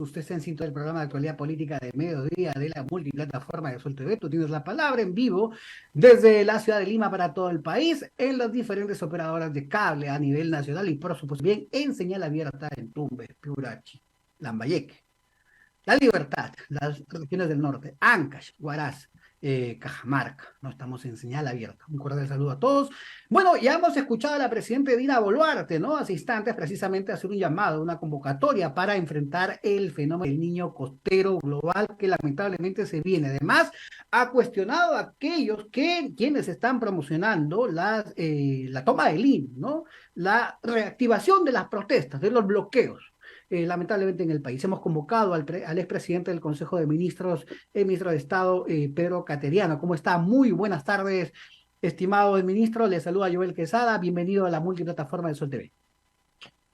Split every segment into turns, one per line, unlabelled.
Usted está en sintonía del programa de actualidad política de mediodía de la multiplataforma de Sol TV. Tú tienes la palabra en vivo desde la ciudad de Lima para todo el país, en las diferentes operadoras de cable a nivel nacional y por supuesto bien en señal abierta en Tumbes, Piurachi, Lambayeque, La Libertad, las regiones del norte, Ancash, Huaraz, Cajamarca. No estamos en señal abierta. Un cordial saludo a todos. Bueno, ya hemos escuchado a la presidenta Dina Boluarte, ¿no? Hace instantes, precisamente, hacer un llamado, una convocatoria para enfrentar el fenómeno del niño costero global que lamentablemente se viene. Además, ha cuestionado a aquellos quienes están promocionando la toma del INE, ¿no? La reactivación de las protestas, de los bloqueos lamentablemente en el país. Hemos convocado al expresidente del Consejo de Ministros, el ministro de Estado, Pedro Cateriano. ¿Cómo está? Muy buenas tardes, estimado el ministro. Le saluda Joel Quesada. Bienvenido a la multiplataforma de Sol TV.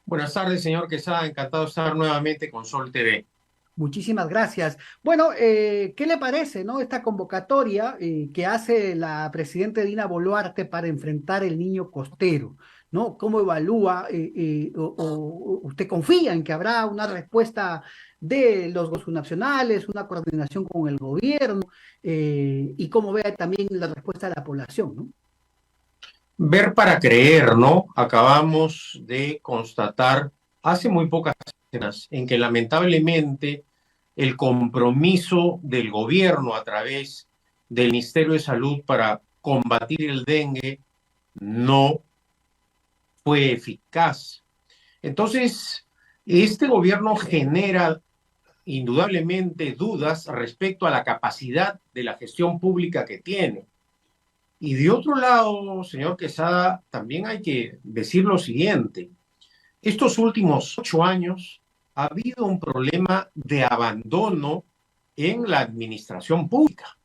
Buenas tardes, señor Quesada. Encantado de estar nuevamente con Sol TV.
Muchísimas gracias. Bueno, ¿qué le parece, no, esta convocatoria que hace la presidenta Dina Boluarte para enfrentar el niño costero? ¿No? ¿Cómo evalúa o usted confía en que habrá una respuesta de los gobiernos nacionales, una coordinación con el gobierno y cómo ve también la respuesta de la población, ¿no?
Ver para creer, ¿no? Acabamos de constatar hace muy pocas semanas en que lamentablemente el compromiso del gobierno a través del Ministerio de Salud para combatir el dengue no fue eficaz. Entonces, este gobierno genera indudablemente dudas respecto a la capacidad de la gestión pública que tiene. Y de otro lado, señor Quesada, también hay que decir lo siguiente. Estos últimos 8 años ha habido un problema de abandono en la administración pública.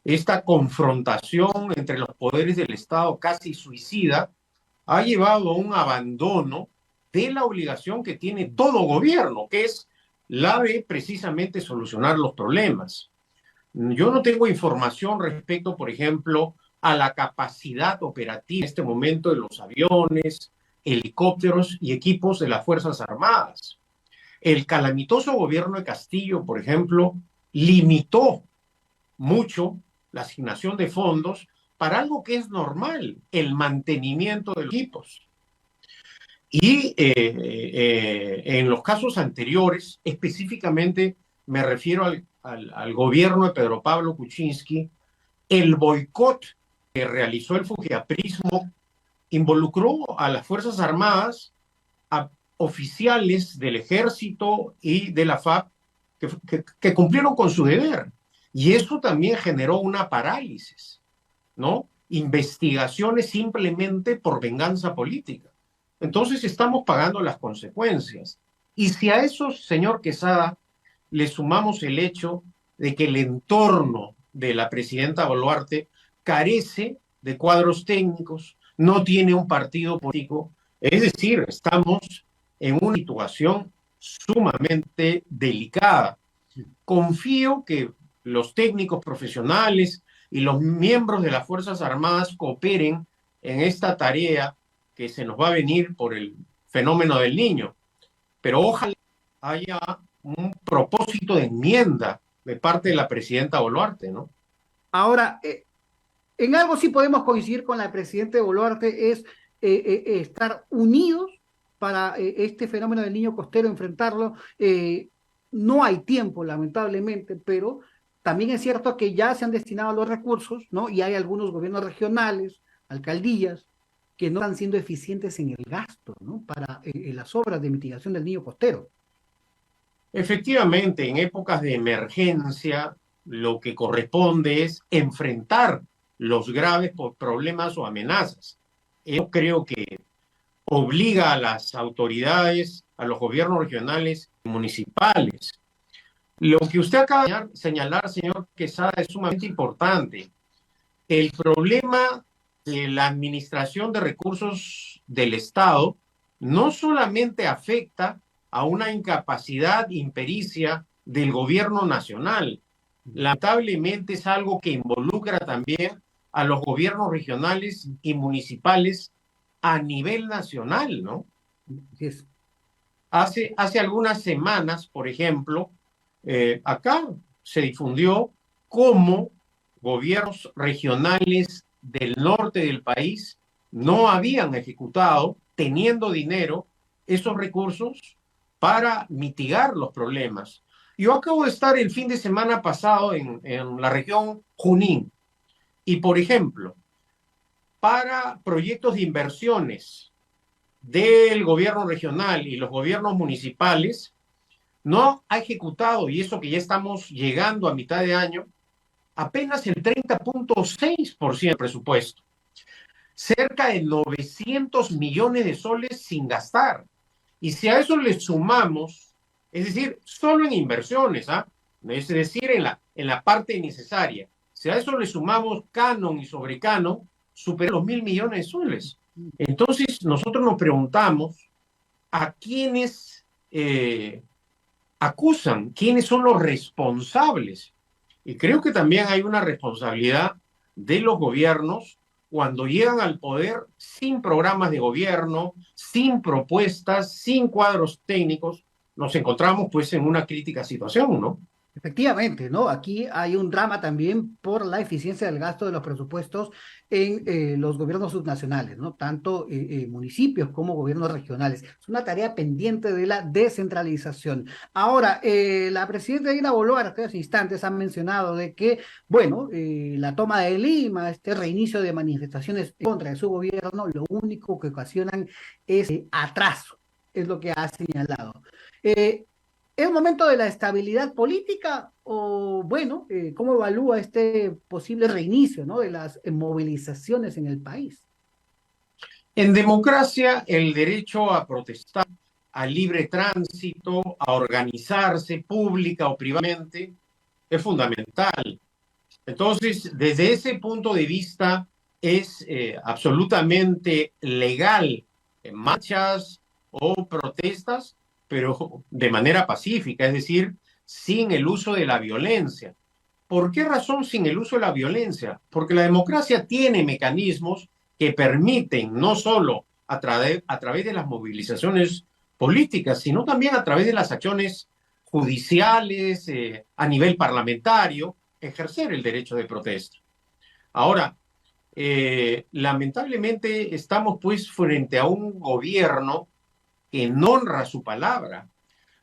Esta confrontación entre los poderes del Estado casi suicida ha llevado a un abandono de la obligación que tiene todo gobierno, que es la de precisamente solucionar los problemas. Yo no tengo información respecto, por ejemplo, a la capacidad operativa en este momento de los aviones, helicópteros y equipos de las Fuerzas Armadas. El calamitoso gobierno de Castillo, por ejemplo, limitó mucho la asignación de fondos para algo que es normal, el mantenimiento de los equipos. Y en los casos anteriores, específicamente me refiero al gobierno de Pedro Pablo Kuczynski, el boicot que realizó el fujiaprismo involucró a las Fuerzas Armadas, a oficiales del Ejército y de la FAP que cumplieron con su deber. Y eso también generó una parálisis, ¿no? Investigaciones simplemente por venganza política. Entonces estamos pagando las consecuencias. Y si a eso, señor Quesada, le sumamos el hecho de que el entorno de la presidenta Boluarte carece de cuadros técnicos, no tiene un partido político, es decir, estamos en una situación sumamente delicada. Confío que los técnicos profesionales y los miembros de las Fuerzas Armadas cooperen en esta tarea que se nos va a venir por el fenómeno del niño. Pero ojalá haya un propósito de enmienda de parte de la presidenta Boluarte, ¿no?
Ahora, en algo sí podemos coincidir con la presidenta Boluarte, es estar unidos para este fenómeno del niño costero, enfrentarlo. No hay tiempo, lamentablemente, pero también es cierto que ya se han destinado los recursos, ¿no? Y hay algunos gobiernos regionales, alcaldías, que no están siendo eficientes en el gasto, ¿no? Para las obras de mitigación del niño costero.
Efectivamente, en épocas de emergencia, lo que corresponde es enfrentar los graves problemas o amenazas. Yo creo que obliga a las autoridades, a los gobiernos regionales y municipales. Lo que usted acaba de señalar, señor Quesada, es sumamente importante. El problema de la administración de recursos del Estado no solamente afecta a una incapacidad, impericia del gobierno nacional. Lamentablemente es algo que involucra también a los gobiernos regionales y municipales a nivel nacional, ¿no?
Así es.
Hace algunas semanas, por ejemplo, acá se difundió cómo gobiernos regionales del norte del país no habían ejecutado, teniendo dinero, esos recursos para mitigar los problemas. Yo acabo de estar el fin de semana pasado en la región Junín y, por ejemplo, para proyectos de inversiones del gobierno regional y los gobiernos municipales, no ha ejecutado, y eso que ya estamos llegando a mitad de año, apenas el 30,6% del presupuesto. Cerca de 900 millones de soles sin gastar. Y si a eso le sumamos, es decir, solo en inversiones, ¿ah? Es decir, en la parte necesaria, si a eso le sumamos canon y sobrecanon, supera los 1.000 millones de soles. Entonces, nosotros nos preguntamos a quiénes acusan, quiénes son los responsables. Y creo que también hay una responsabilidad de los gobiernos cuando llegan al poder sin programas de gobierno, sin propuestas, sin cuadros técnicos, nos encontramos pues en una crítica situación, ¿no?
Efectivamente, ¿no? Aquí hay un drama también por la eficiencia del gasto de los presupuestos en los gobiernos subnacionales, ¿no? Tanto municipios como gobiernos regionales. Es una tarea pendiente de la descentralización. Ahora, la presidenta Dina Boluarte hace instantes ha mencionado de que, bueno, la toma de Lima, este reinicio de manifestaciones en contra de su gobierno, lo único que ocasionan es atraso, es lo que ha señalado. Eh, ¿Es un momento de la estabilidad política o, bueno, cómo evalúa este posible reinicio, ¿no? De las movilizaciones en el país?
En democracia, el derecho a protestar, a libre tránsito, a organizarse pública o privadamente, es fundamental. Entonces, desde ese punto de vista, es absolutamente legal en marchas o protestas, pero de manera pacífica, es decir, sin el uso de la violencia. ¿Por qué razón sin el uso de la violencia? Porque la democracia tiene mecanismos que permiten no solo a través de las movilizaciones políticas, sino también a través de las acciones judiciales, a nivel parlamentario, ejercer el derecho de protesta. Ahora, lamentablemente estamos pues frente a un gobierno que no honra su palabra.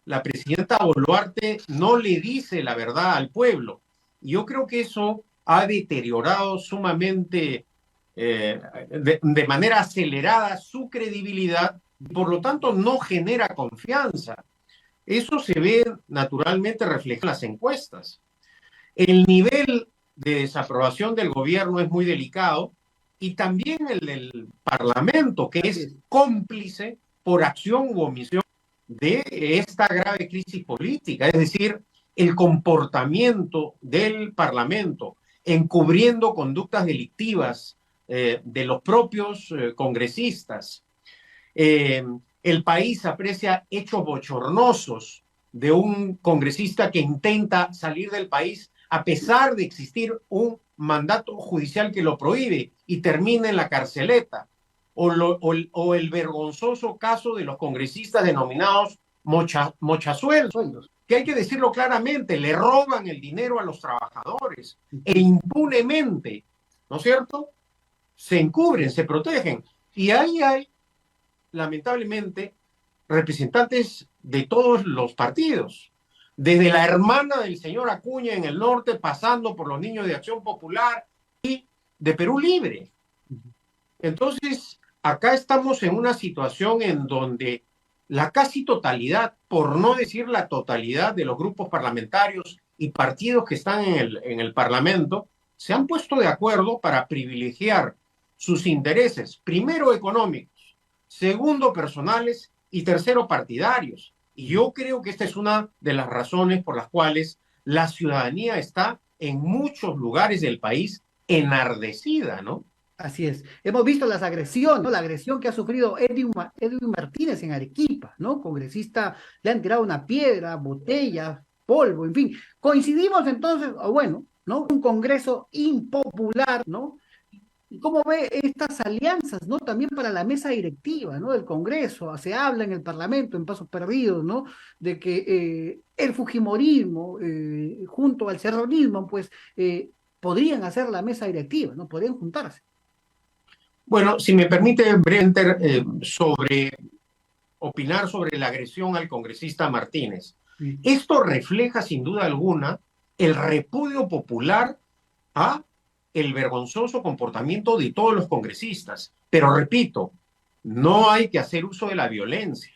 La presidenta Boluarte no le dice la verdad al pueblo. Yo creo que eso ha deteriorado sumamente, de manera acelerada, su credibilidad, por lo tanto no genera confianza. Eso se ve naturalmente reflejado en las encuestas. El nivel de desaprobación del gobierno es muy delicado y también el del Parlamento, que
Así
es
es.
cómplice por acción u omisión de esta grave crisis política, es decir, el comportamiento del Parlamento encubriendo conductas delictivas de los propios congresistas. Eh, el país aprecia hechos bochornosos de un congresista que intenta salir del país a pesar de existir un mandato judicial que lo prohíbe y termina en la carceleta. O el vergonzoso caso de los congresistas denominados mochasueldos,
Sueldos.
que hay que decirlo claramente, le roban el dinero a los trabajadores e impunemente, ¿no es cierto? Se encubren, se protegen. Y ahí hay, lamentablemente, representantes de todos los partidos, desde la hermana del señor Acuña en el norte, pasando por los niños de Acción Popular y de Perú Libre. Entonces, acá estamos en una situación en donde la casi totalidad, por no decir la totalidad de los grupos parlamentarios y partidos que están en el Parlamento, se han puesto de acuerdo para privilegiar sus intereses, primero económicos, segundo personales y tercero partidarios. Y yo creo que esta es una de las razones por las cuales la ciudadanía está en muchos lugares del país enardecida, ¿no?
Así es. Hemos visto las agresiones, ¿no? La agresión que ha sufrido Edwin Martínez en Arequipa, ¿no? Congresista, le han tirado una piedra, botella, polvo, en fin. Coincidimos entonces, o bueno, ¿no? Un congreso impopular, ¿no? ¿Y cómo ve estas alianzas, ¿no? También para la mesa directiva, ¿no? Del Congreso. Se habla en el Parlamento, en Pasos Perdidos, ¿no? De que el Fujimorismo, junto al serronismo, pues, podrían hacer la mesa directiva, ¿no? Podrían juntarse.
Bueno, si me permite, Brenter, opinar sobre la agresión al congresista Martínez.
Sí.
Esto refleja sin duda alguna el repudio popular a el vergonzoso comportamiento de todos los congresistas. Pero repito, no hay que hacer uso de la violencia.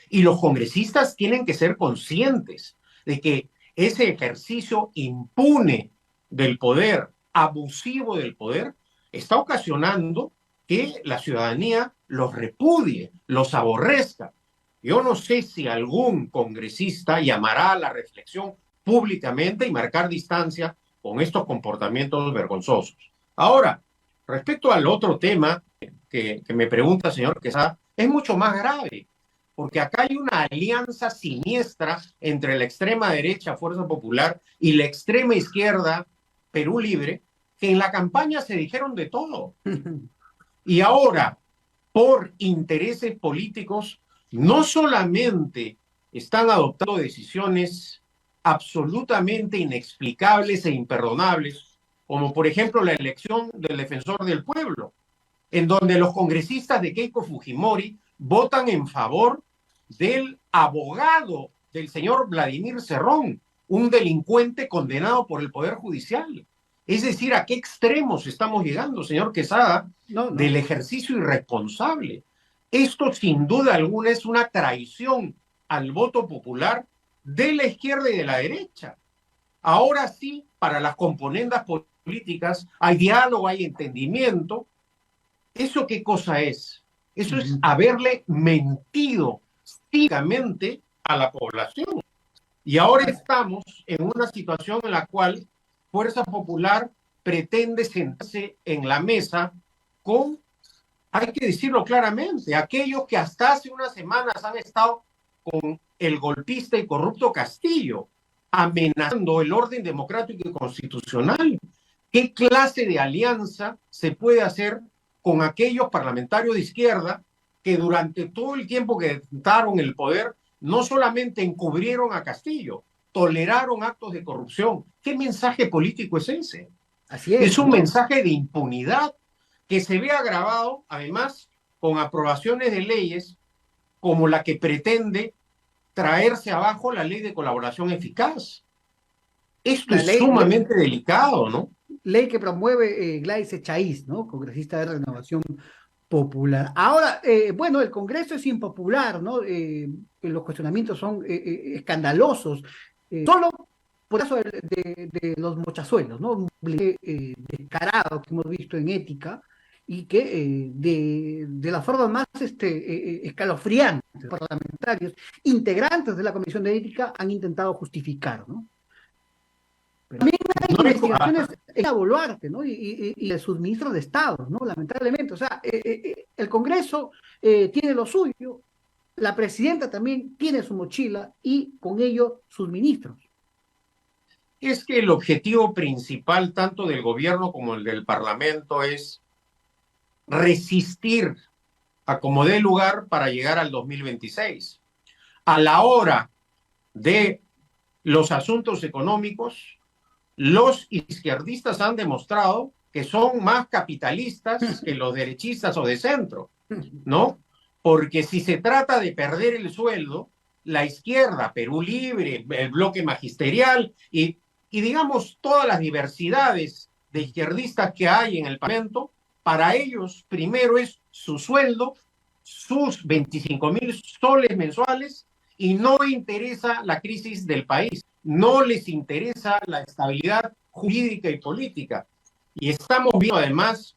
Y los congresistas tienen que ser conscientes de que ese ejercicio impune del poder, abusivo del poder, está ocasionando que la ciudadanía los repudie, los aborrezca. Yo no sé si algún congresista llamará a la reflexión públicamente y marcar distancia con estos comportamientos vergonzosos. Ahora, respecto al otro tema que me pregunta, señor Quesada, es mucho más grave, porque acá hay una alianza siniestra entre la extrema derecha, Fuerza Popular, y la extrema izquierda, Perú Libre, que en la campaña se dijeron de todo. Y ahora, por intereses políticos, no solamente están adoptando decisiones absolutamente inexplicables e imperdonables, como por ejemplo la elección del defensor del pueblo, en donde los congresistas de Keiko Fujimori votan en favor del abogado del señor Vladimir Cerrón, un delincuente condenado por el Poder Judicial. Es decir, ¿a qué extremos estamos llegando, señor Quesada,
No, no.
del ejercicio irresponsable? Esto sin duda alguna es una traición al voto popular de la izquierda y de la derecha. Ahora sí, para las componendas políticas hay diálogo, hay entendimiento. ¿Eso qué cosa es? Eso es haberle mentido cínicamente a la población. Y ahora estamos en una situación en la cual Fuerza Popular pretende sentarse en la mesa con, hay que decirlo claramente, aquellos que hasta hace unas semanas han estado con el golpista y corrupto Castillo, amenazando el orden democrático y constitucional. ¿Qué clase de alianza se puede hacer con aquellos parlamentarios de izquierda que durante todo el tiempo que detentaron el poder no solamente encubrieron a Castillo, toleraron actos de corrupción? ¿Qué mensaje político es ese?
Así
Es
es,
un
¿no?
mensaje de impunidad que se ve agravado, además, con aprobaciones de leyes como la que pretende traerse abajo la ley de colaboración eficaz. Esto
La
es
ley,
sumamente delicado, ¿no?
ley que promueve Gladys Echaíz, ¿no? Congresista de Renovación Popular. Ahora, bueno, el Congreso es impopular, ¿no? Los cuestionamientos son escandalosos. Solo por eso de los mochazuelos, ¿no? Un descarado que hemos visto en ética y que de la forma más escalofriante, parlamentarios, integrantes de la Comisión de Ética han intentado justificar, ¿no? Pero también hay
No es,
investigaciones en la Boluarte, ¿no? Y de sus ministros de Estado, ¿no? Lamentablemente. O sea, el Congreso tiene lo suyo, la presidenta también tiene su mochila y con ello sus ministros.
es que el objetivo principal tanto del gobierno como el del Parlamento es resistir a como dé lugar para llegar al 2026. A la hora de los asuntos económicos, los izquierdistas han demostrado que son más capitalistas que los derechistas o de centro, ¿no? Porque si se trata de perder el sueldo, la izquierda, Perú Libre, el bloque magisterial y digamos todas las diversidades de izquierdistas que hay en el Parlamento, para ellos primero es su sueldo, sus 25,000 soles mensuales y no interesa la crisis del país, no les interesa la estabilidad jurídica y política. Y estamos viendo además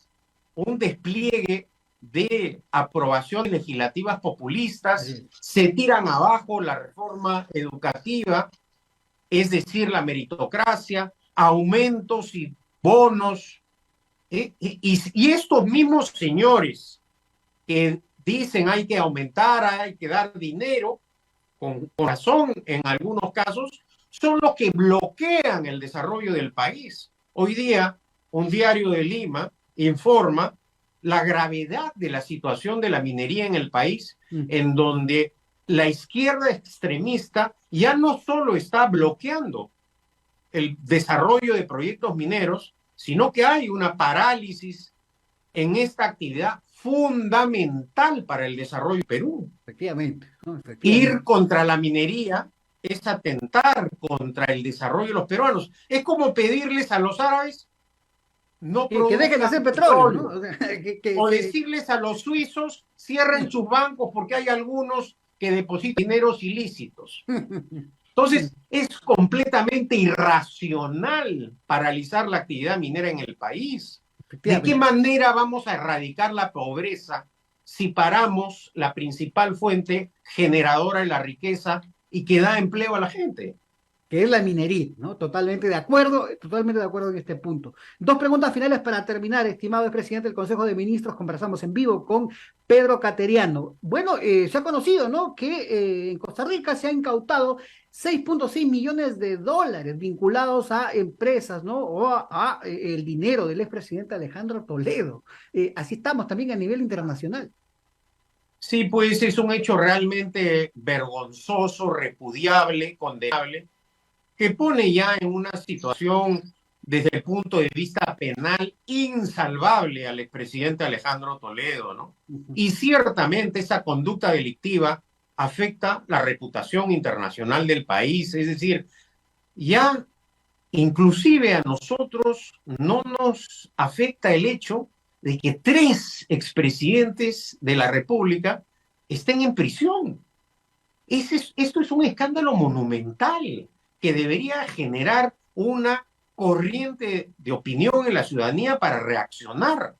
un despliegue de aprobaciones legislativas populistas, se tiran abajo la reforma educativa, es decir, la meritocracia, aumentos y bonos. Y estos mismos señores que dicen hay que aumentar, hay que dar dinero, con razón en algunos casos, son los que bloquean el desarrollo del país. Hoy día, un diario de Lima informa la gravedad de la situación de la minería en el país, en donde la izquierda extremista ya no solo está bloqueando el desarrollo de proyectos mineros, sino que hay una parálisis en esta actividad fundamental para el desarrollo de Perú.
Efectivamente, ¿no?
Ir contra la minería es atentar contra el desarrollo de los peruanos. Es como pedirles a los árabes no
que dejen de hacer petróleo, ¿no?
O decirles a los suizos cierren sus bancos porque hay algunos que depositan dineros ilícitos. Entonces, es completamente irracional paralizar la actividad minera en el país. ¿De qué manera vamos a erradicar la pobreza si paramos la principal fuente generadora de la riqueza y que da empleo a la gente?
Que es la minería, ¿no? Totalmente de acuerdo en este punto. Dos preguntas finales para terminar, estimado expresidente del Consejo de Ministros. Conversamos en vivo con Pedro Cateriano. Bueno, se ha conocido, ¿no?, que en Costa Rica se ha incautado 6.6 millones de dólares vinculados a empresas, ¿no?, o a el dinero del expresidente Alejandro Toledo. Así estamos también a nivel internacional.
Sí, pues es un hecho realmente vergonzoso, repudiable, condenable, que pone ya en una situación desde el punto de vista penal insalvable al expresidente Alejandro Toledo, ¿no? Y ciertamente esa conducta delictiva afecta la reputación internacional del país, es decir, ya inclusive a nosotros no nos afecta el hecho de que 3 expresidentes de la República estén en prisión. Esto es un escándalo monumental que debería generar una corriente de opinión en la ciudadanía para reaccionar.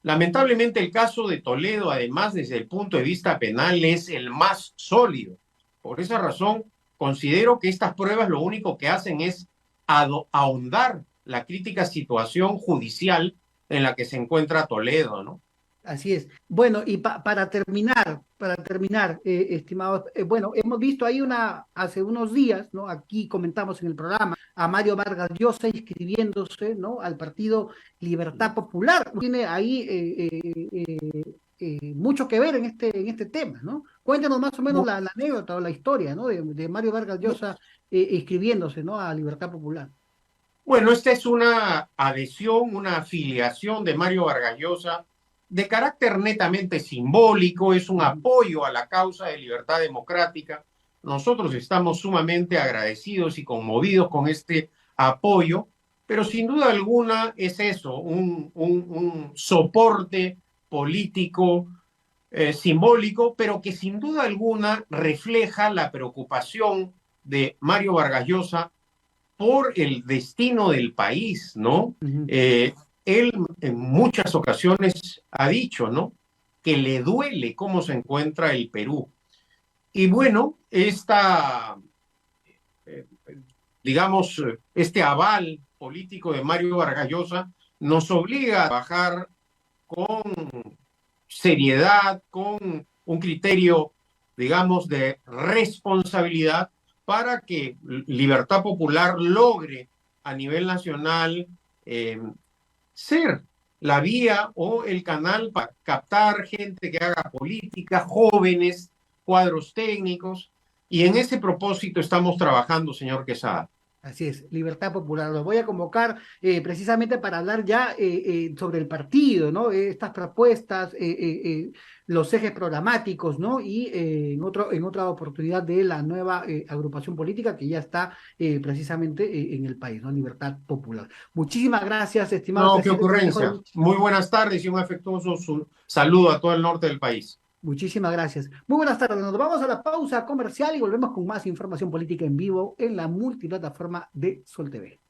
Lamentablemente el caso de Toledo, además desde el punto de vista penal, es el más sólido. Por esa razón, considero que estas pruebas lo único que hacen es ahondar la crítica situación judicial en la que se encuentra Toledo, ¿no?
Así es. Bueno, y para terminar, estimados, bueno, hemos visto ahí hace unos días, ¿no? Aquí comentamos en el programa a Mario Vargas Llosa inscribiéndose, ¿no?, al partido Libertad Popular. Tiene ahí mucho que ver en este tema, ¿no? Cuéntanos más o menos la anécdota o la historia, ¿no?, de Mario Vargas Llosa inscribiéndose, ¿no?, a Libertad Popular.
Bueno, esta es una adhesión, una afiliación de Mario Vargas Llosa de carácter netamente simbólico, es un apoyo a la causa de libertad democrática. Nosotros estamos sumamente agradecidos y conmovidos con este apoyo, pero sin duda alguna es eso, un soporte político simbólico, pero que sin duda alguna refleja la preocupación de Mario Vargas Llosa por el destino del país, ¿no? Él en muchas ocasiones ha dicho, ¿no?, que le duele cómo se encuentra el Perú. Y bueno, digamos, este aval político de Mario Vargas Llosa nos obliga a trabajar con seriedad, con un criterio, digamos, de responsabilidad para que Libertad Popular logre a nivel nacional ser la vía o el canal para captar gente que haga política, jóvenes, cuadros técnicos, y en ese propósito estamos trabajando, señor Quesada.
Así es, Libertad Popular. Los voy a convocar precisamente para hablar ya sobre el partido, ¿no? Estas propuestas, los ejes programáticos, ¿no? Y en otra oportunidad de la nueva agrupación política que ya está precisamente en el país, ¿no? Libertad Popular. Muchísimas gracias, estimado
No, qué
presidente.
ocurrencia. Muy buenas tardes y un afectuoso saludo a todo el norte del país.
Muchísimas gracias. Muy buenas tardes. Nos vamos a la pausa comercial y volvemos con más información política en vivo en la multiplataforma de Sol TV.